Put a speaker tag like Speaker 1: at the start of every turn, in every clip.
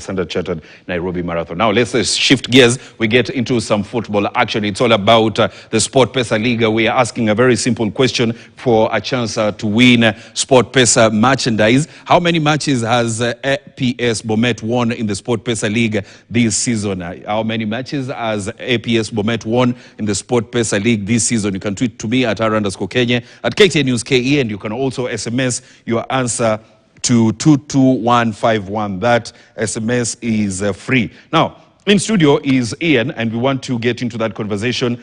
Speaker 1: Standard Chartered Nairobi Marathon. Now let's shift gears. We get into some football action. It's all about the SportPesa League. We are asking a very simple question for a chance to win SportPesa merchandise. How many matches has APS Bomet won in the SportPesa League this season? How many matches has APS Bomet won in the SportPesa League this season? You can tweet to me at @Kenya, at KTN News KE, and you can also SMS your answer to 22151. That SMS is free. Now, in studio is Ian, and we want to get into that conversation.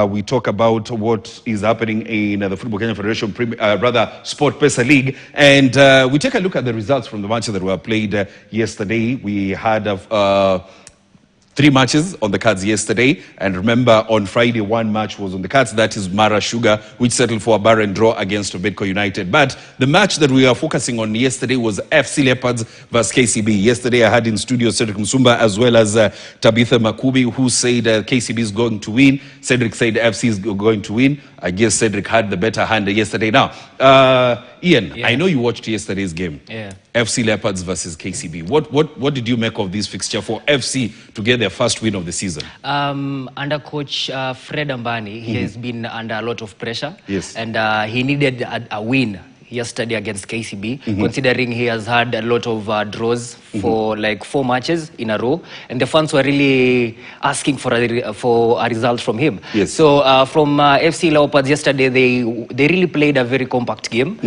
Speaker 1: We talk about what is happening in the Football Kenya Federation, SportPesa League, and we take a look at the results from the matches that were played yesterday. We had 3 matches on the cards yesterday, and remember on Friday 1 match was on the cards, that is Mara Sugar, which settled for a barren draw against Bedco United. But the match that we are focusing on yesterday was FC Leopards versus KCB. Yesterday I had in studio Cedric Msumba as well as Tabitha Makubi, who said KCB is going to win. Cedric said FC is going to win. I guess Cedric had the better hand yesterday. Now, Ian, I know you watched yesterday's game. FC Leopards versus KCB. What did you make of this fixture for FC to get their first win of the season?
Speaker 2: Under coach Fred Ambani, he has been under a lot of pressure.
Speaker 1: Yes.
Speaker 2: And he needed a win yesterday against KCB, considering he has had a lot of draws for like 4 matches in a row, and the fans were really asking for a result from him.
Speaker 1: Yes.
Speaker 2: So from FC Leopards yesterday, they really played a very compact game.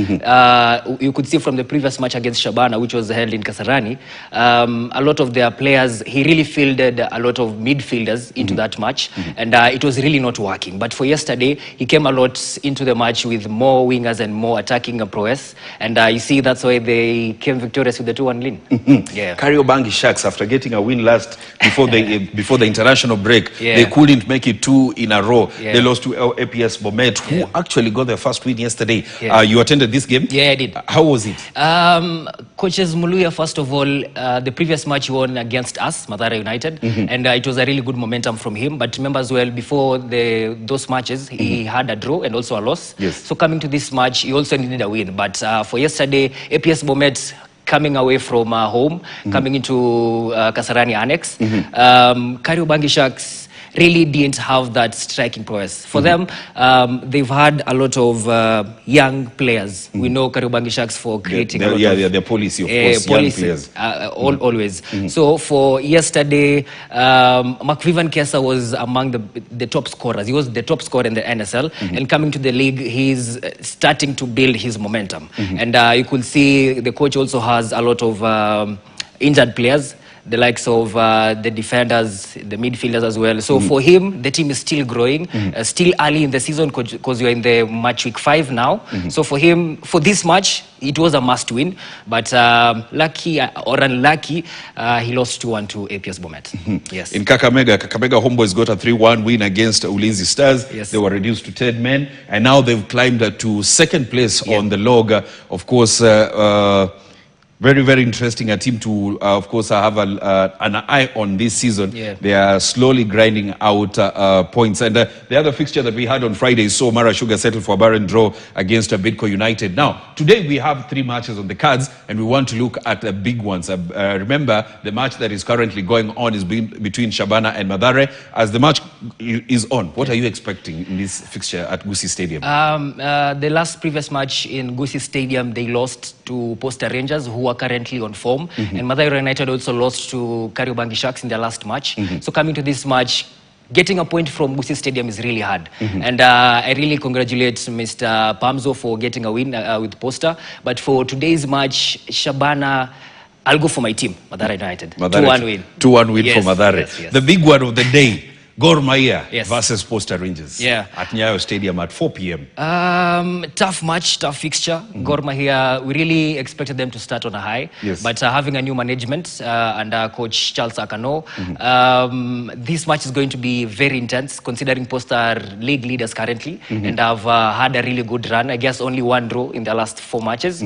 Speaker 2: You could see from the previous match against Shabana, which was held in Kasarani, a lot of their players, he really fielded a lot of midfielders into that match, and it was really not working. But for yesterday, he came a lot into the match with more wingers and more attacking prowess, and you see that's why they came victorious with the 2-1 win.
Speaker 1: Kariobangi Sharks, after getting a win last before the international break, they couldn't make it 2 in a row. They lost to APS Bomet, who actually got their first win yesterday. You attended this game?
Speaker 2: Yeah, I did.
Speaker 1: How was it?
Speaker 2: Coaches Muluya, first of all, the previous match he won against us, Mombasa United, and it was a really good momentum from him. But remember as well, before those matches, he had a draw and also a loss. So coming to this match, he also needed a win. But for yesterday, APS Bomet, coming away from home, coming into Kasarani Annex, Kariobangi Sharks really didn't have that striking prowess. For them, they've had a lot of young players. We know Kariobangi Sharks for creating
Speaker 1: their policy, of course, young players.
Speaker 2: Always. So for yesterday, McVivan Kesa was among the top scorers. He was the top scorer in the NSL, and coming to the league, he's starting to build his momentum. And you could see the coach also has a lot of injured players, the likes of the defenders, the midfielders as well. So for him, the team is still growing, still early in the season because you're in the match week 5 now. So for him, for this match, it was a must win. But lucky or unlucky, he lost 2-1 to APS Bomet. Yes.
Speaker 1: In Kakamega Homeboys got a 3-1 win against Ulinzi Stars.
Speaker 2: Yes.
Speaker 1: They were reduced to 10 men, and now they've climbed to 2nd place on the log. Of course, very, very interesting. A team to, of course, have an eye on this season. They are slowly grinding out points. And the other fixture that we had on Friday saw Mara Sugar settle for a barren draw against Bedco United. Now, today we have 3 matches on the cards, and we want to look at the big ones. Remember, the match that is currently going on is between Shabana and Madare. As the match is on, what are you expecting in this fixture at Gusii Stadium?
Speaker 2: The previous match in Gusii Stadium, they lost to Posta Rangers, who are currently on form, and Mombasa United also lost to Kariobangi Sharks in their last match. So coming to this match, getting a point from Gusii Stadium is really hard. And I really congratulate Mr. Pamzo for getting a win with Posta. But for today's match, Shabana, I'll go for my team, Mombasa United. 2-1 win.
Speaker 1: 2-1 win for Madare.
Speaker 2: Yes.
Speaker 1: The big one of the day, Gor Mahia versus Posta Rangers at Nyayo Stadium at 4 p.m.
Speaker 2: Tough match, tough fixture. Gor Mahia, we really expected them to start on a high, but having a new management under coach Charles Akano, this match is going to be very intense, considering Posta are league leaders currently and have had a really good run. I guess only 1 draw in their last 4 matches.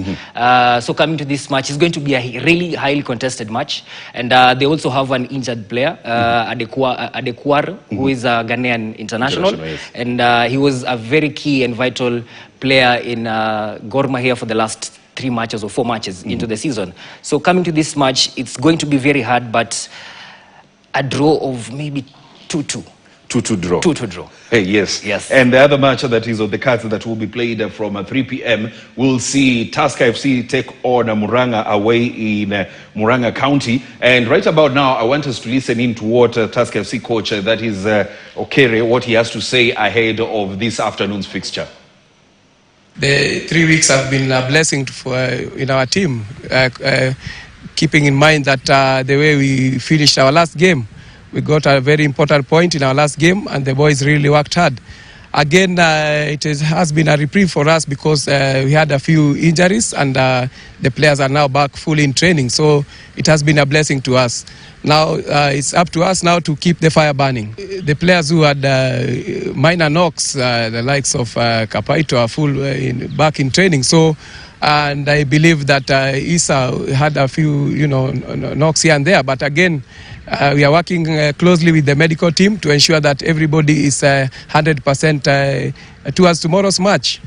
Speaker 2: So coming to this match, it's going to be a really highly contested match, and they also have an injured player, Adekwar, who is a Ghanaian international. And he was a very key and vital player in Gor Mahia for the last 3 matches or 4 matches into the season. So coming to this match, it's going to be very hard, but a draw of maybe 2-2.
Speaker 1: 2-2 draw.
Speaker 2: 2-2 draw.
Speaker 1: Hey, yes.
Speaker 2: Yes.
Speaker 1: And the other match that is on the cards that will be played from 3 p.m. We'll see Tusker FC take on Muranga away in Muranga County. And right about now, I want us to listen in to what Tusker FC coach, that is Okere, what he has to say ahead of this afternoon's fixture.
Speaker 3: The 3 weeks have been a blessing in our team, keeping in mind that the way we finished our last game, we got a very important point in our last game, and the boys really worked hard. Again, it has been a reprieve for us because we had a few injuries, and the players are now back fully in training. So it has been a blessing to us. Now it's up to us now to keep the fire burning. The players who had minor knocks, the likes of Kapaito, are back in training. So, and I believe that Issa had a few, knocks here and there. But again, we are working closely with the medical team to ensure that everybody is 100% towards tomorrow's match.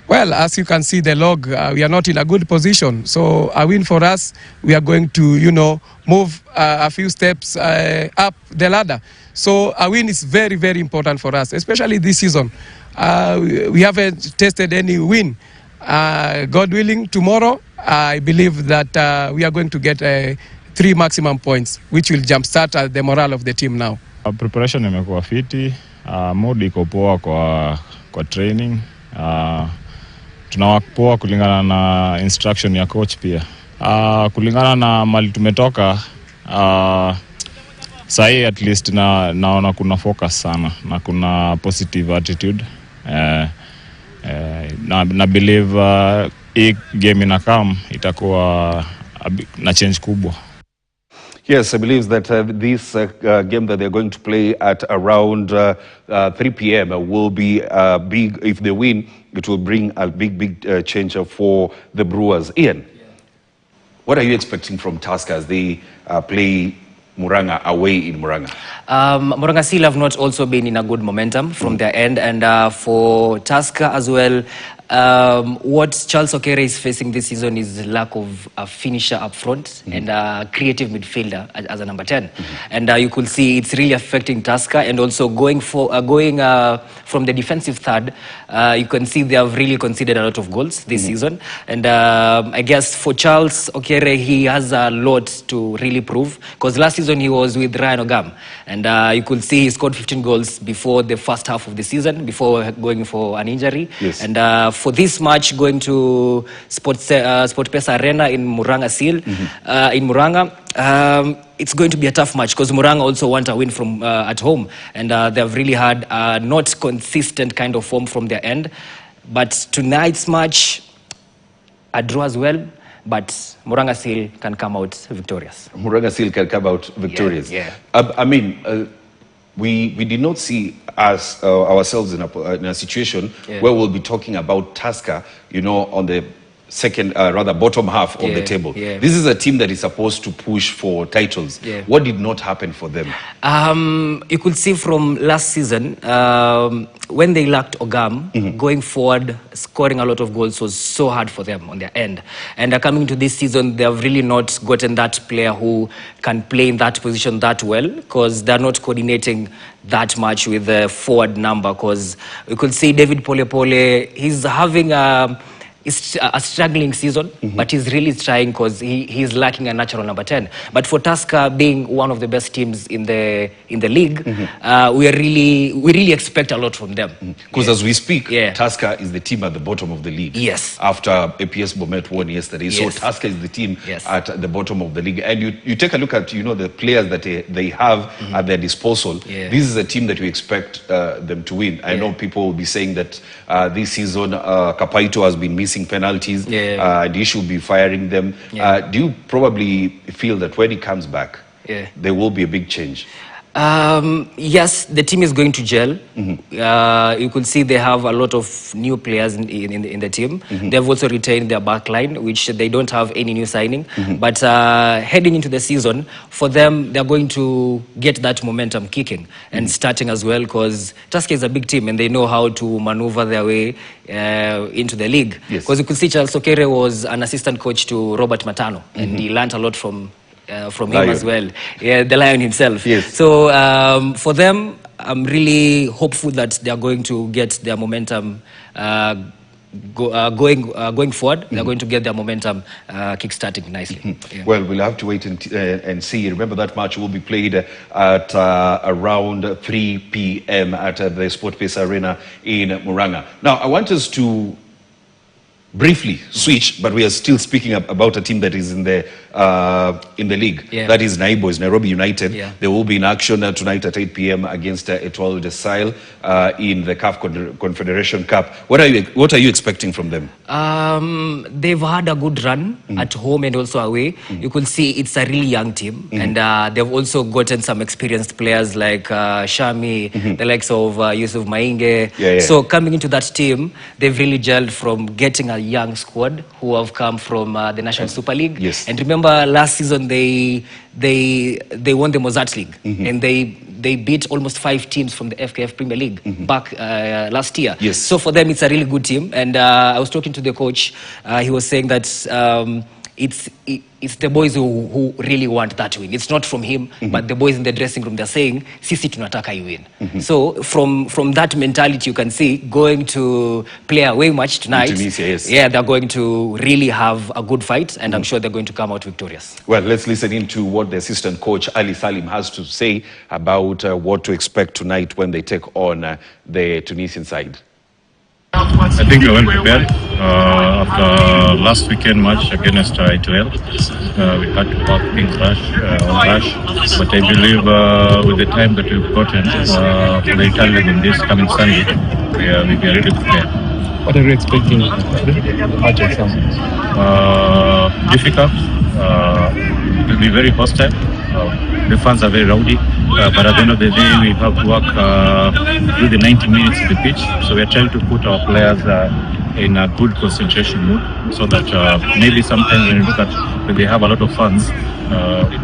Speaker 3: Well, as you can see the log, we are not in a good position. So a win for us, we are going to, move a few steps up the ladder. So a win is very, very important for us, especially this season. We haven't tested any win. God willing, tomorrow, I believe that we are going to get 3 maximum points, which will jumpstart the morale of the team now.
Speaker 4: Preparation imekuwa fiti, mood iko poa kwa training. Tunawapoa kulingana na instruction ya coach pia. Kulingana na mali tumetoka, sahi at least naona kuna focus sana na kuna positive attitude. Na believe hii game inakam itakuwa na change kubwa.
Speaker 1: Yes, I believe that this game that they're going to play at around 3 p.m. will be big. If they win, it will bring a big change for the Brewers. Ian, what are you expecting from Tusker as they play Muranga away in Muranga?
Speaker 2: Muranga still have not also been in a good momentum from their end, and for Tusker as well, what Charles Okere is facing this season is lack of a finisher up front and a creative midfielder as a number 10. And you could see it's really affecting Tusker, and also going from the defensive third, you can see they have really conceded a lot of goals this season. And I guess for Charles Okere, he has a lot to really prove, because last season he was with Ryan Ogam, and you could see he scored 15 goals before the first half of the season, before going for an injury.
Speaker 1: Yes.
Speaker 2: And for this match, going to SportPesa Arena in Muranga Seal, in Muranga, it's going to be a tough match, because Muranga also want a win from at home, and they have really had not consistent kind of form from their end. But tonight's match, a draw as well, but Muranga Seal can come out victorious.
Speaker 1: Muranga Seal can come out victorious.
Speaker 2: Yeah.
Speaker 1: I mean, we did not see ourselves in a situation where we'll be talking about Tusker, on the second, rather bottom half of the table.
Speaker 2: Yeah.
Speaker 1: This is a team that is supposed to push for titles.
Speaker 2: Yeah.
Speaker 1: What did not happen for them?
Speaker 2: You could see from last season, when they lacked Ogam, going forward, scoring a lot of goals was so hard for them on their end. And coming to this season, they have really not gotten that player who can play in that position that well, because they're not coordinating that much with the forward number. Because you could see David Pole, he's having it's a struggling season, but he's really trying, because he's lacking a natural number 10. But for Tusker, being one of the best teams in the league, we really expect a lot from them.
Speaker 1: Because as we speak, Tusker is the team at the bottom of the league.
Speaker 2: Yes.
Speaker 1: After APS Bomet won yesterday.
Speaker 2: Yes.
Speaker 1: So Tusker is the team at the bottom of the league. And you take a look at, the players that they have at their disposal. This is a team that we expect them to win. I know people will be saying that this season, Kapaito has been missing penalties, and he should be firing them. Do you probably feel that when he comes back, there will be a big change?
Speaker 2: Yes, the team is going to gel. You could see they have a lot of new players in the team. They have also retained their back line, which they don't have any new signing. But heading into the season, for them, they're going to get that momentum kicking and starting as well, because Tusker is a big team and they know how to maneuver their way into the league. Because you could see Charles Okere was an assistant coach to Robert Matano, and he learned a lot from him as well. Yeah, the Lion himself.
Speaker 1: Yes.
Speaker 2: So for them, I'm really hopeful that they are going to get their momentum going forward. They're going to get their momentum kick-starting nicely. Yeah.
Speaker 1: Well, we'll have to wait and see. Remember that match will be played at around 3 p.m. at the SportPesa Arena in Muranga. Now, I want us to briefly switch, but we are still speaking about a team that is in the league.
Speaker 2: Yeah.
Speaker 1: That is Naiboys, Nairobi United.
Speaker 2: Yeah.
Speaker 1: They will be in action tonight at 8 p.m. against Etoile de Sahel in the CAF Confederation Cup. What are you expecting from them?
Speaker 2: They've had a good run at home and also away. You could see it's a really young team, and they've also gotten some experienced players like Shami, the likes of Yusuf Mainge.
Speaker 1: Yeah.
Speaker 2: So coming into that team, they've really gelled from getting a young squad who have come from the National Super League.
Speaker 1: Yes.
Speaker 2: And remember last season they won the Mozart League, and they beat almost 5 teams from the FKF Premier League back last year.
Speaker 1: Yes.
Speaker 2: So for them, it's a really good team. And I was talking to the coach. He was saying that it's the boys who really want that win. It's not from him, but the boys in the dressing room, they're saying, sisi tunataka you win. So from that mentality, you can see going to play a away match tonight.
Speaker 1: Tunisia, yes.
Speaker 2: Yeah, they're going to really have a good fight, and I'm sure they're going to come out victorious.
Speaker 1: Well, let's listen into what the assistant coach Ali Salim has to say about what to expect tonight when they take on the Tunisian side.
Speaker 4: I think we're well prepared. After last weekend match against Etoile, we had to work things on rush. But I believe with the time that we've gotten for the Italian in this coming Sunday, we are ready to play.
Speaker 5: What are you expecting the match itself?
Speaker 4: Difficult. It will be very hostile. The fans are very rowdy, but at the end of the day, we have to work through the 90 minutes of the pitch. So we are trying to put our players in a good concentration mood, so that maybe sometimes when you look at when they have a lot of fans,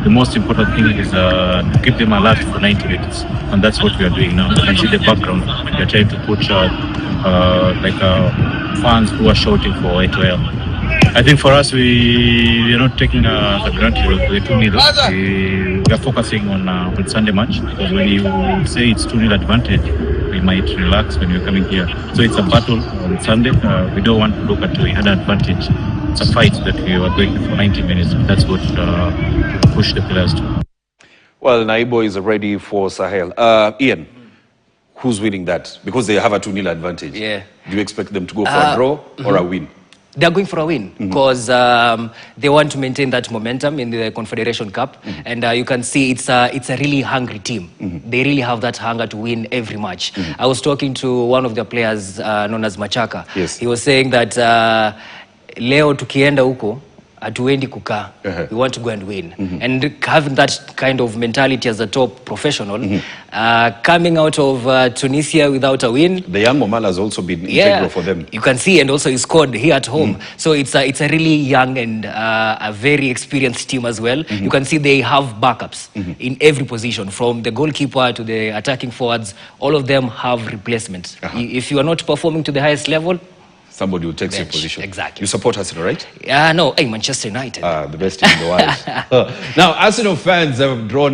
Speaker 4: the most important thing is to keep them alert for 90 minutes, and that's what we are doing now. You can see the background. We are trying to put fans who are shouting for Etoile. I think for us, we are not taking the granted of the 2-0. We are focusing on Sunday match, because when you say it's 2-0 advantage, we might relax when we're coming here. So it's a battle on Sunday. We don't want to look at we had an advantage. It's a fight that we are going for 90 minutes. That's what to push the players to.
Speaker 1: Well, Naibo is ready for Sahel. Ian, who's winning that? Because they have a 2-0 advantage.
Speaker 2: Yeah.
Speaker 1: Do you expect them to go for a draw or a win?
Speaker 2: They're going for a win because they want to maintain that momentum in the Confederation Cup, and you can see it's a really hungry team. They really have that hunger to win every match. I was talking to one of their players known as Machaka.
Speaker 1: Yes.
Speaker 2: He was saying that leo tukienda huko hatuendi kukaa. We want to go and win. And having that kind of mentality as a top professional, coming out of Tunisia without a win.
Speaker 1: The young Momal has also been integral for them.
Speaker 2: You can see, and also he scored here at home. So it's a really young and a very experienced team as well. You can see they have backups in every position, from the goalkeeper to the attacking forwards. All of them have replacements. If you are not performing to the highest level,
Speaker 1: somebody will take your
Speaker 2: bench.
Speaker 1: position.
Speaker 2: Exactly.
Speaker 1: You support Arsenal, right?
Speaker 2: No, Manchester United.
Speaker 1: The best team in the world. Now, Arsenal fans have drawn